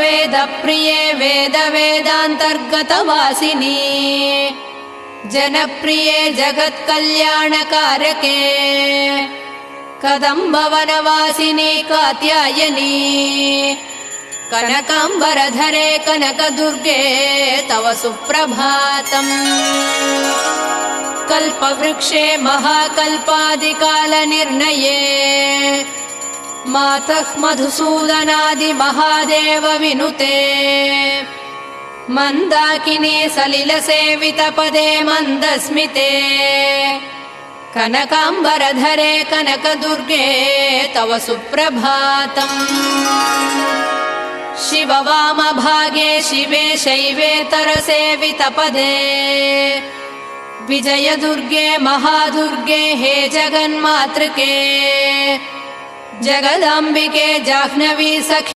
वेदप्रिये वेदवेदान्तर्गतवासिनी जनप्रिये जगत्कल्याणकारके कदम्बवनवासिनी कात्यायनी कनकाम्बरधरे कनकदुर्गे तव सुप्रभातम्। कल्पवृक्षे महाकल्पादिकालनिर्णये मातः मधुसूदनादिमहादेव विनुते मन्दाकिनी सलिलसेवितपदे मन्दस्मिते कनकाम्बरधरे कनकदुर्गे तव सुप्रभातम्। शिववामभागे शिवे शैवेतरसेवितपदे विजयदुर्गे महादुर्गे हे जगन्मातृके जगदाम्बिके जाह्नवी सखी